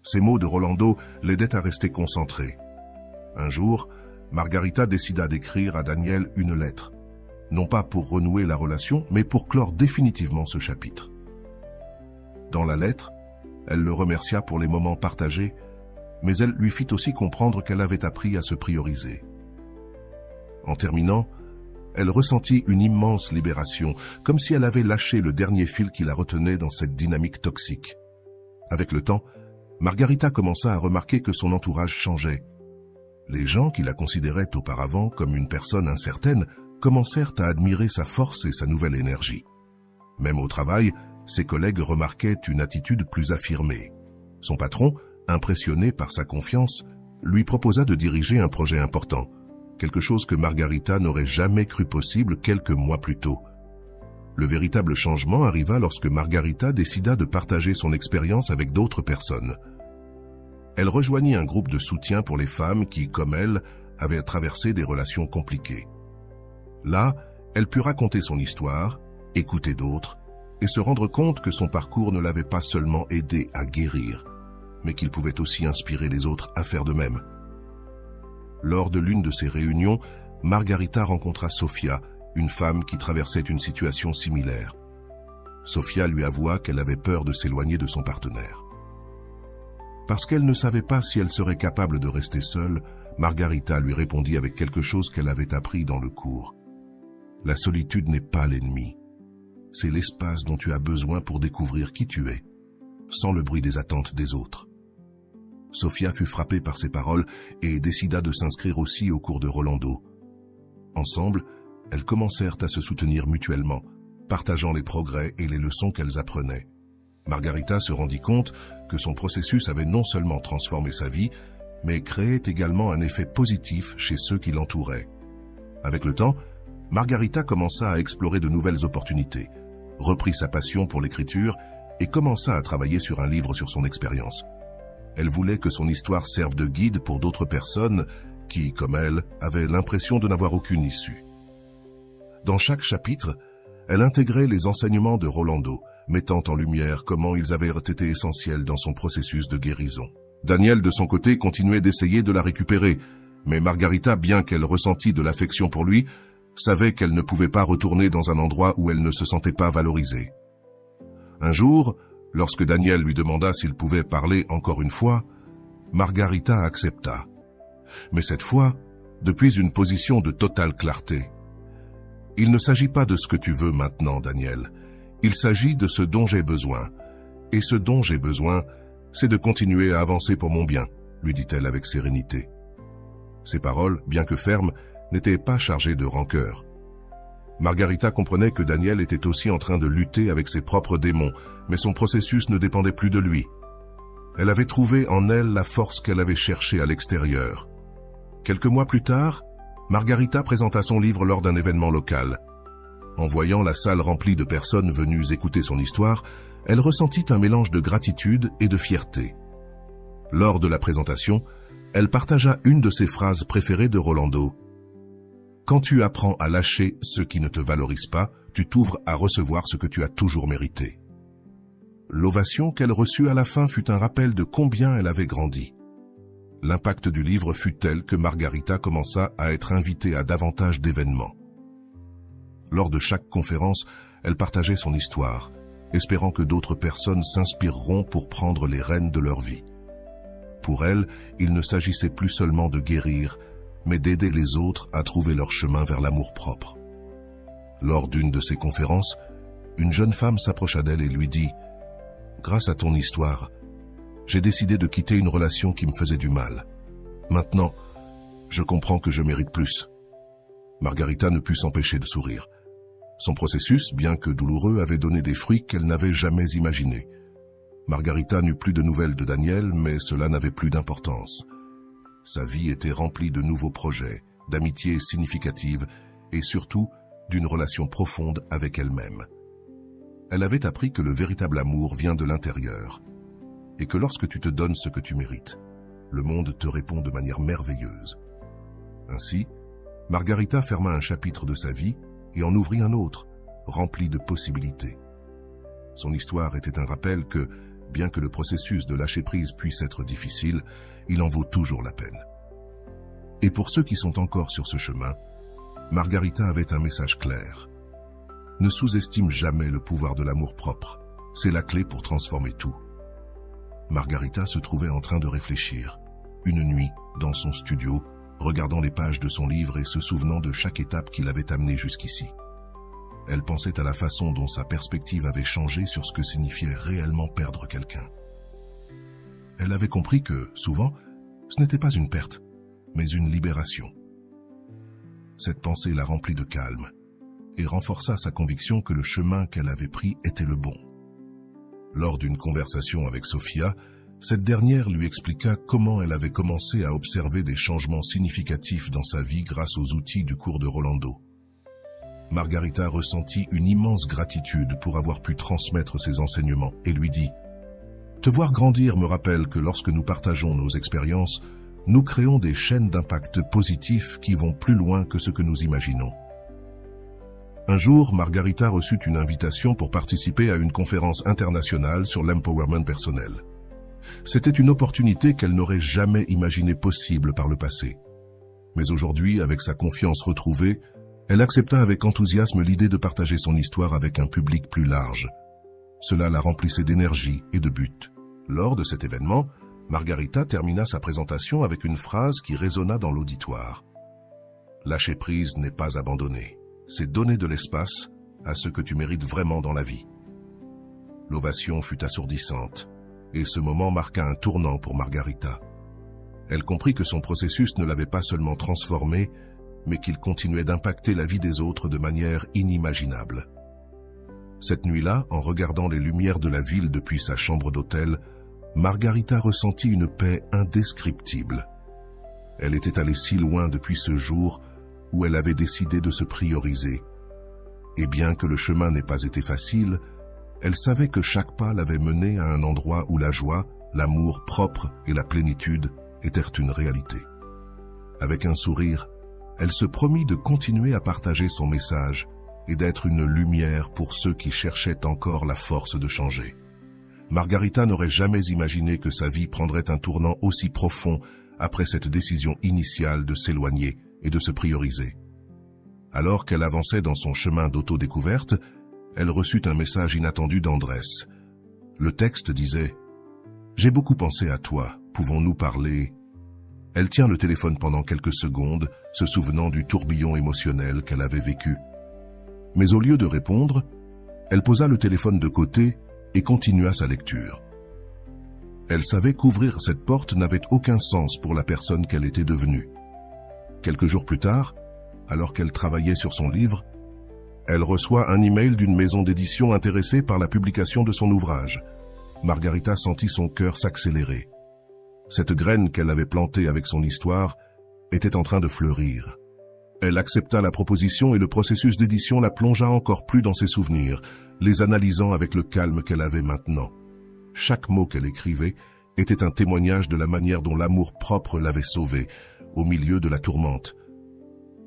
Ces mots de Rolando l'aidaient à rester concentrée. Un jour, Margarita décida d'écrire à Daniel une lettre, non pas pour renouer la relation, mais pour clore définitivement ce chapitre. Dans la lettre, elle le remercia pour les moments partagés, mais elle lui fit aussi comprendre qu'elle avait appris à se prioriser. En terminant, elle ressentit une immense libération, comme si elle avait lâché le dernier fil qui la retenait dans cette dynamique toxique. Avec le temps, Margarita commença à remarquer que son entourage changeait. Les gens qui la considéraient auparavant comme une personne incertaine commencèrent à admirer sa force et sa nouvelle énergie. Même au travail, ses collègues remarquaient une attitude plus affirmée. Son patron, impressionné par sa confiance, lui proposa de diriger un projet important, quelque chose que Margarita n'aurait jamais cru possible quelques mois plus tôt. Le véritable changement arriva lorsque Margarita décida de partager son expérience avec d'autres personnes. Elle rejoignit un groupe de soutien pour les femmes qui, comme elle, avaient traversé des relations compliquées. Là, elle put raconter son histoire, écouter d'autres, et se rendre compte que son parcours ne l'avait pas seulement aidé à guérir, mais qu'il pouvait aussi inspirer les autres à faire de même. Lors de l'une de ces réunions, Margarita rencontra Sofia, une femme qui traversait une situation similaire. Sofia lui avoua qu'elle avait peur de s'éloigner de son partenaire. Parce qu'elle ne savait pas si elle serait capable de rester seule, Margarita lui répondit avec quelque chose qu'elle avait appris dans le cours. La solitude n'est pas l'ennemi. C'est l'espace dont tu as besoin pour découvrir qui tu es, sans le bruit des attentes des autres. Sofia fut frappée par ces paroles et décida de s'inscrire aussi au cours de Rolando. Ensemble, elles commencèrent à se soutenir mutuellement, partageant les progrès et les leçons qu'elles apprenaient. Margarita se rendit compte que son processus avait non seulement transformé sa vie, mais créait également un effet positif chez ceux qui l'entouraient. Avec le temps, Margarita commença à explorer de nouvelles opportunités, reprit sa passion pour l'écriture et commença à travailler sur un livre sur son expérience. Elle voulait que son histoire serve de guide pour d'autres personnes qui, comme elle, avaient l'impression de n'avoir aucune issue. Dans chaque chapitre, elle intégrait les enseignements de Rolando, mettant en lumière comment ils avaient été essentiels dans son processus de guérison. Daniel, de son côté, continuait d'essayer de la récupérer, Mais Margarita, bien qu'elle ressentît de l'affection pour lui, savait qu'elle ne pouvait pas retourner dans un endroit où elle ne se sentait pas valorisée. Un jour, lorsque Daniel lui demanda s'il pouvait parler encore une fois, Margarita accepta. Mais cette fois, depuis une position de totale clarté. « Il ne s'agit pas de ce que tu veux maintenant, Daniel. Il s'agit de ce dont j'ai besoin. Et ce dont j'ai besoin, c'est de continuer à avancer pour mon bien, » lui dit-elle avec sérénité. Ces paroles, bien que fermes, n'étaient pas chargées de rancœur. Margarita comprenait que Daniel était aussi en train de lutter avec ses propres démons, mais son processus ne dépendait plus de lui. Elle avait trouvé en elle la force qu'elle avait cherchée à l'extérieur. Quelques mois plus tard, Margarita présenta son livre lors d'un événement local. En voyant la salle remplie de personnes venues écouter son histoire, elle ressentit un mélange de gratitude et de fierté. Lors de la présentation, elle partagea une de ses phrases préférées de Rolando. « Quand tu apprends à lâcher ce qui ne te valorise pas, tu t'ouvres à recevoir ce que tu as toujours mérité. » L'ovation qu'elle reçut à la fin fut un rappel de combien elle avait grandi. L'impact du livre fut tel que Margarita commença à être invitée à davantage d'événements. Lors de chaque conférence, elle partageait son histoire, espérant que d'autres personnes s'inspireront pour prendre les rênes de leur vie. Pour elle, il ne s'agissait plus seulement de guérir, mais d'aider les autres à trouver leur chemin vers l'amour-propre. Lors d'une de ces conférences, une jeune femme s'approcha d'elle et lui dit « Grâce à ton histoire, j'ai décidé de quitter une relation qui me faisait du mal. Maintenant, je comprends que je mérite plus. » Margarita ne put s'empêcher de sourire. Son processus, bien que douloureux, avait donné des fruits qu'elle n'avait jamais imaginés. Margarita n'eut plus de nouvelles de Daniel, mais cela n'avait plus d'importance. Sa vie était remplie de nouveaux projets, d'amitiés significatives et surtout d'une relation profonde avec elle-même. Elle avait appris que le véritable amour vient de l'intérieur et que lorsque tu te donnes ce que tu mérites, le monde te répond de manière merveilleuse. Ainsi, Margarita ferma un chapitre de sa vie et en ouvrit un autre, rempli de possibilités. Son histoire était un rappel que, bien que le processus de lâcher-prise puisse être difficile, il en vaut toujours la peine. Et pour ceux qui sont encore sur ce chemin, Margarita avait un message clair. Ne sous-estime jamais le pouvoir de l'amour-propre. C'est la clé pour transformer tout. Margarita se trouvait en train de réfléchir, une nuit, dans son studio, regardant les pages de son livre et se souvenant de chaque étape qui l'avait amenée jusqu'ici. Elle pensait à la façon dont sa perspective avait changé sur ce que signifiait réellement perdre quelqu'un. Elle avait compris que, souvent, ce n'était pas une perte, mais une libération. Cette pensée la remplit de calme et renforça sa conviction que le chemin qu'elle avait pris était le bon. Lors d'une conversation avec Sofia, cette dernière lui expliqua comment elle avait commencé à observer des changements significatifs dans sa vie grâce aux outils du cours de Rolando. Margarita ressentit une immense gratitude pour avoir pu transmettre ses enseignements et lui dit « Te voir grandir me rappelle que lorsque nous partageons nos expériences, nous créons des chaînes d'impact positifs qui vont plus loin que ce que nous imaginons. » Un jour, Margarita reçut une invitation pour participer à une conférence internationale sur l'empowerment personnel. C'était une opportunité qu'elle n'aurait jamais imaginée possible par le passé. Mais aujourd'hui, avec sa confiance retrouvée, elle accepta avec enthousiasme l'idée de partager son histoire avec un public plus large. Cela la remplissait d'énergie et de but. Lors de cet événement, Margarita termina sa présentation avec une phrase qui résonna dans l'auditoire. « Lâcher prise n'est pas abandonner. C'est donner de l'espace à ce que tu mérites vraiment dans la vie. » L'ovation fut assourdissante, et ce moment marqua un tournant pour Margarita. Elle comprit que son processus ne l'avait pas seulement transformée, mais qu'il continuait d'impacter la vie des autres de manière inimaginable. Cette nuit-là, en regardant les lumières de la ville depuis sa chambre d'hôtel, Margarita ressentit une paix indescriptible. Elle était allée si loin depuis ce jour où elle avait décidé de se prioriser. Et bien que le chemin n'ait pas été facile, elle savait que chaque pas l'avait menée à un endroit où la joie, l'amour propre et la plénitude étaient une réalité. Avec un sourire, elle se promit de continuer à partager son message et d'être une lumière pour ceux qui cherchaient encore la force de changer. Margarita n'aurait jamais imaginé que sa vie prendrait un tournant aussi profond après cette décision initiale de s'éloigner et de se prioriser. Alors qu'elle avançait dans son chemin d'autodécouverte, elle reçut un message inattendu d'Andrés. Le texte disait « J'ai beaucoup pensé à toi, pouvons-nous parler ?» Elle tient le téléphone pendant quelques secondes, se souvenant du tourbillon émotionnel qu'elle avait vécu. Mais au lieu de répondre, elle posa le téléphone de côté et continua sa lecture. Elle savait qu'ouvrir cette porte n'avait aucun sens pour la personne qu'elle était devenue. Quelques jours plus tard, alors qu'elle travaillait sur son livre, elle reçoit un email d'une maison d'édition intéressée par la publication de son ouvrage. Margarita sentit son cœur s'accélérer. Cette graine qu'elle avait plantée avec son histoire était en train de fleurir. Elle accepta la proposition et le processus d'édition la plongea encore plus dans ses souvenirs, les analysant avec le calme qu'elle avait maintenant. Chaque mot qu'elle écrivait était un témoignage de la manière dont l'amour-propre l'avait sauvée, au milieu de la tourmente.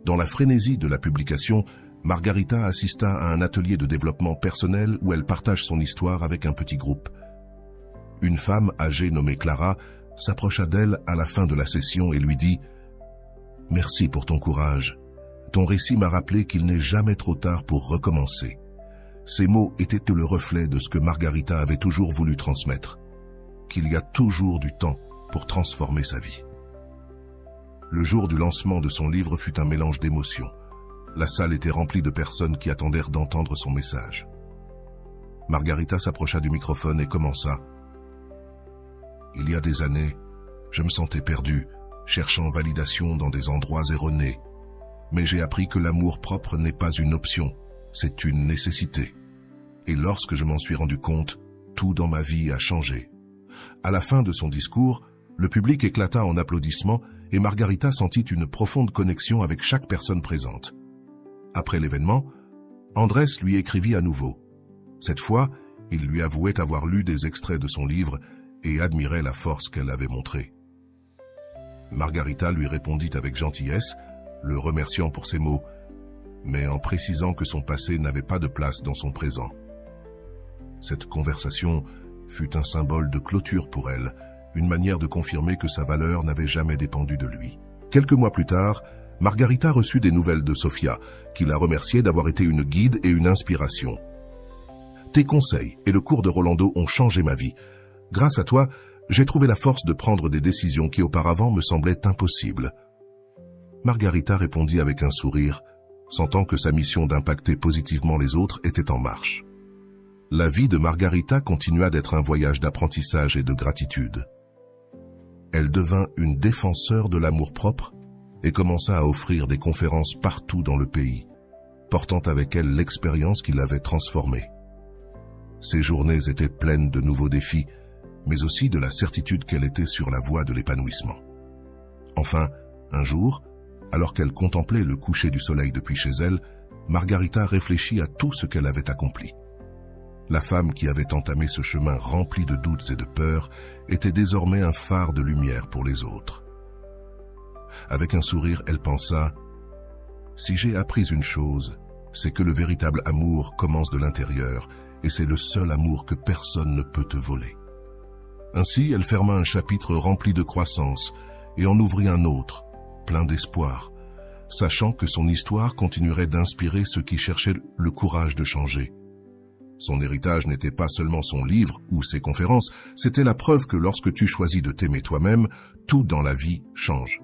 Dans la frénésie de la publication, Margarita assista à un atelier de développement personnel où elle partage son histoire avec un petit groupe. Une femme âgée nommée Clara s'approcha d'elle à la fin de la session et lui dit « Merci pour ton courage. Ton récit m'a rappelé qu'il n'est jamais trop tard pour recommencer. » Ces mots étaient le reflet de ce que Margarita avait toujours voulu transmettre, qu'il y a toujours du temps pour transformer sa vie. Le jour du lancement de son livre fut un mélange d'émotions. La salle était remplie de personnes qui attendèrent d'entendre son message. Margarita s'approcha du microphone et commença. « Il y a des années, je me sentais perdu, cherchant validation dans des endroits erronés. Mais j'ai appris que l'amour propre n'est pas une option, c'est une nécessité. Et lorsque je m'en suis rendu compte, tout dans ma vie a changé. » À la fin de son discours, le public éclata en applaudissements et Margarita sentit une profonde connexion avec chaque personne présente. Après l'événement, Andrés lui écrivit à nouveau. Cette fois, il lui avouait avoir lu des extraits de son livre et admirait la force qu'elle avait montrée. Margarita lui répondit avec gentillesse, le remerciant pour ses mots, mais en précisant que son passé n'avait pas de place dans son présent. Cette conversation fut un symbole de clôture pour elle, une manière de confirmer que sa valeur n'avait jamais dépendu de lui. Quelques mois plus tard, Margarita reçut des nouvelles de Sofia, qui la remerciait d'avoir été une guide et une inspiration. « Tes conseils et le cours de Rolando ont changé ma vie. Grâce à toi, j'ai trouvé la force de prendre des décisions qui auparavant me semblaient impossibles. » Margarita répondit avec un sourire, sentant que sa mission d'impacter positivement les autres était en marche. La vie de Margarita continua d'être un voyage d'apprentissage et de gratitude. Elle devint une défenseur de l'amour-propre et commença à offrir des conférences partout dans le pays, portant avec elle l'expérience qui l'avait transformée. Ces journées étaient pleines de nouveaux défis, mais aussi de la certitude qu'elle était sur la voie de l'épanouissement. Enfin, un jour, alors qu'elle contemplait le coucher du soleil depuis chez elle, Margarita réfléchit à tout ce qu'elle avait accompli. La femme qui avait entamé ce chemin rempli de doutes et de peurs était désormais un phare de lumière pour les autres. Avec un sourire, elle pensa « Si j'ai appris une chose, c'est que le véritable amour commence de l'intérieur et c'est le seul amour que personne ne peut te voler. » Ainsi, elle ferma un chapitre rempli de croissance et en ouvrit un autre, plein d'espoir, sachant que son histoire continuerait d'inspirer ceux qui cherchaient le courage de changer. Son héritage n'était pas seulement son livre ou ses conférences, c'était la preuve que lorsque tu choisis de t'aimer toi-même, tout dans la vie change.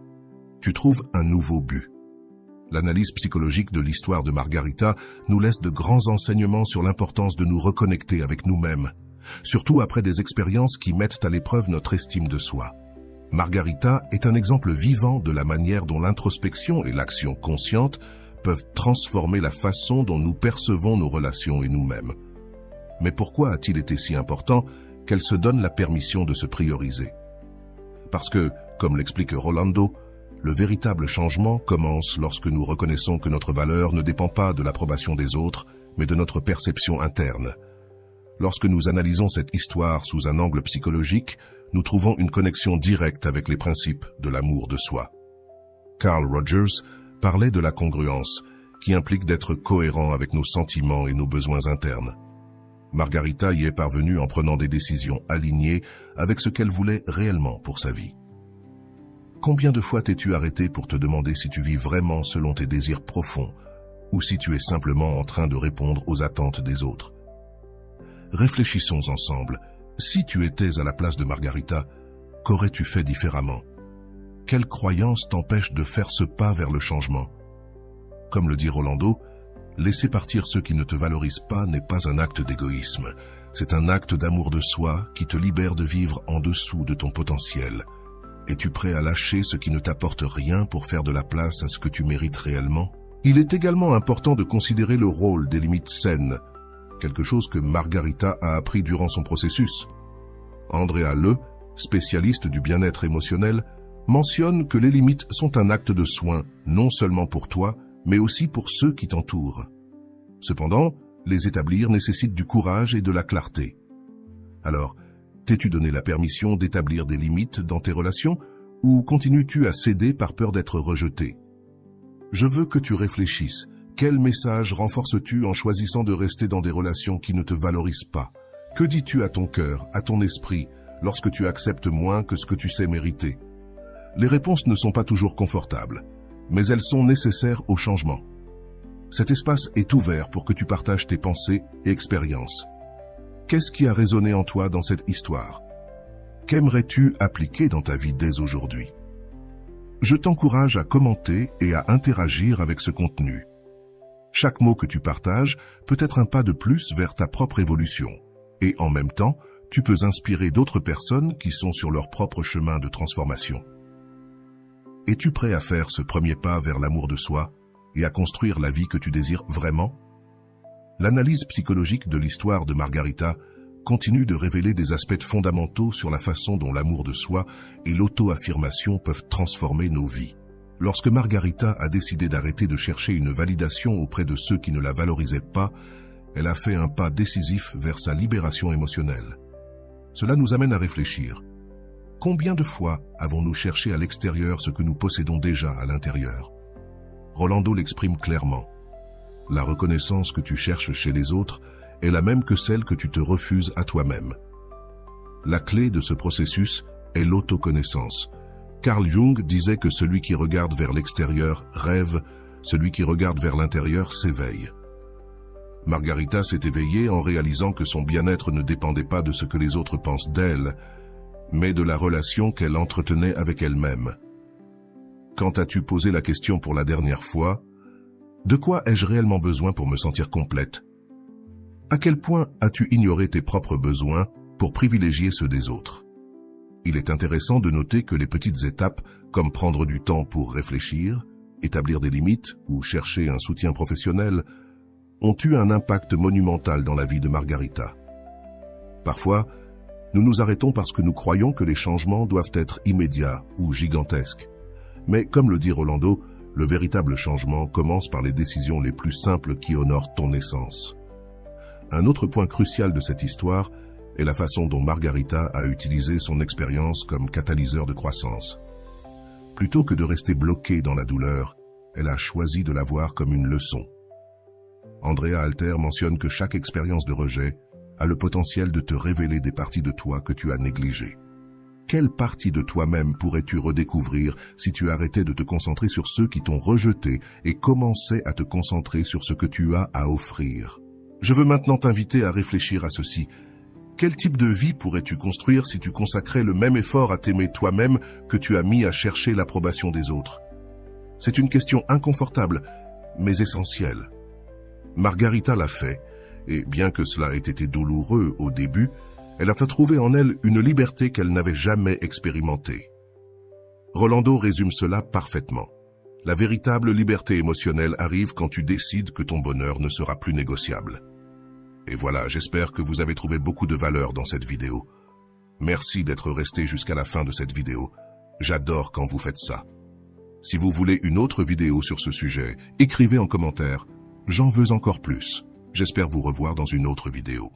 Tu trouves un nouveau but. L'analyse psychologique de l'histoire de Margarita nous laisse de grands enseignements sur l'importance de nous reconnecter avec nous-mêmes, surtout après des expériences qui mettent à l'épreuve notre estime de soi. Margarita est un exemple vivant de la manière dont l'introspection et l'action consciente peuvent transformer la façon dont nous percevons nos relations et nous-mêmes. Mais pourquoi a-t-il été si important qu'elle se donne la permission de se prioriser? Parce que, comme l'explique Rolando, le véritable changement commence lorsque nous reconnaissons que notre valeur ne dépend pas de l'approbation des autres, mais de notre perception interne. Lorsque nous analysons cette histoire sous un angle psychologique, nous trouvons une connexion directe avec les principes de l'amour de soi. Carl Rogers parlait de la congruence, qui implique d'être cohérent avec nos sentiments et nos besoins internes. Margarita y est parvenue en prenant des décisions alignées avec ce qu'elle voulait réellement pour sa vie. Combien de fois t'es-tu arrêté pour te demander si tu vis vraiment selon tes désirs profonds ou si tu es simplement en train de répondre aux attentes des autres? Réfléchissons ensemble. Si tu étais à la place de Margarita, qu'aurais-tu fait différemment? Quelle croyance t'empêche de faire ce pas vers le changement? Comme le dit Rolando, laisser partir ceux qui ne te valorisent pas n'est pas un acte d'égoïsme. C'est un acte d'amour de soi qui te libère de vivre en dessous de ton potentiel. Es-tu prêt à lâcher ce qui ne t'apporte rien pour faire de la place à ce que tu mérites réellement? Il est également important de considérer le rôle des limites saines, quelque chose que Margarita a appris durant son processus. Andrea Le, spécialiste du bien-être émotionnel, mentionne que les limites sont un acte de soin, non seulement pour toi, mais aussi pour ceux qui t'entourent. Cependant, les établir nécessite du courage et de la clarté. Alors, t'es-tu donné la permission d'établir des limites dans tes relations ou continues-tu à céder par peur d'être rejeté? Je veux que tu réfléchisses. Quel message renforces-tu en choisissant de rester dans des relations qui ne te valorisent pas? Que dis-tu à ton cœur, à ton esprit, lorsque tu acceptes moins que ce que tu sais mériter? Les réponses ne sont pas toujours confortables, mais elles sont nécessaires au changement. Cet espace est ouvert pour que tu partages tes pensées et expériences. Qu'est-ce qui a résonné en toi dans cette histoire? Qu'aimerais-tu appliquer dans ta vie dès aujourd'hui? Je t'encourage à commenter et à interagir avec ce contenu. Chaque mot que tu partages peut être un pas de plus vers ta propre évolution. Et en même temps, tu peux inspirer d'autres personnes qui sont sur leur propre chemin de transformation. Es-tu prêt à faire ce premier pas vers l'amour de soi et à construire la vie que tu désires vraiment? L'analyse psychologique de l'histoire de Margarita continue de révéler des aspects fondamentaux sur la façon dont l'amour de soi et l'auto-affirmation peuvent transformer nos vies. Lorsque Margarita a décidé d'arrêter de chercher une validation auprès de ceux qui ne la valorisaient pas, elle a fait un pas décisif vers sa libération émotionnelle. Cela nous amène à réfléchir. Combien de fois avons-nous cherché à l'extérieur ce que nous possédons déjà à l'intérieur? Rolando l'exprime clairement. La reconnaissance que tu cherches chez les autres est la même que celle que tu te refuses à toi-même. La clé de ce processus est l'autoconnaissance. Carl Jung disait que celui qui regarde vers l'extérieur rêve, celui qui regarde vers l'intérieur s'éveille. Margarita s'est éveillée en réalisant que son bien-être ne dépendait pas de ce que les autres pensent d'elle, mais de la relation qu'elle entretenait avec elle-même. Quand as-tu posé la question pour la dernière fois? De quoi ai-je réellement besoin pour me sentir complète? À quel point as-tu ignoré tes propres besoins pour privilégier ceux des autres? Il est intéressant de noter que les petites étapes, comme prendre du temps pour réfléchir, établir des limites ou chercher un soutien professionnel, ont eu un impact monumental dans la vie de Margarita. Parfois, nous nous arrêtons parce que nous croyons que les changements doivent être immédiats ou gigantesques. Mais comme le dit Rolando, le véritable changement commence par les décisions les plus simples qui honorent ton essence. Un autre point crucial de cette histoire est la façon dont Margarita a utilisé son expérience comme catalyseur de croissance. Plutôt que de rester bloquée dans la douleur, elle a choisi de la voir comme une leçon. Andrea Alter mentionne que chaque expérience de rejet a le potentiel de te révéler des parties de toi que tu as négligées. Quelle partie de toi-même pourrais-tu redécouvrir si tu arrêtais de te concentrer sur ceux qui t'ont rejeté et commençais à te concentrer sur ce que tu as à offrir? Je veux maintenant t'inviter à réfléchir à ceci. Quel type de vie pourrais-tu construire si tu consacrais le même effort à t'aimer toi-même que tu as mis à chercher l'approbation des autres? C'est une question inconfortable, mais essentielle. Margarita l'a fait, et bien que cela ait été douloureux au début, elle a trouvé en elle une liberté qu'elle n'avait jamais expérimentée. Rolando résume cela parfaitement. La véritable liberté émotionnelle arrive quand tu décides que ton bonheur ne sera plus négociable. Et voilà, j'espère que vous avez trouvé beaucoup de valeur dans cette vidéo. Merci d'être resté jusqu'à la fin de cette vidéo. J'adore quand vous faites ça. Si vous voulez une autre vidéo sur ce sujet, écrivez en commentaire. J'en veux encore plus. J'espère vous revoir dans une autre vidéo.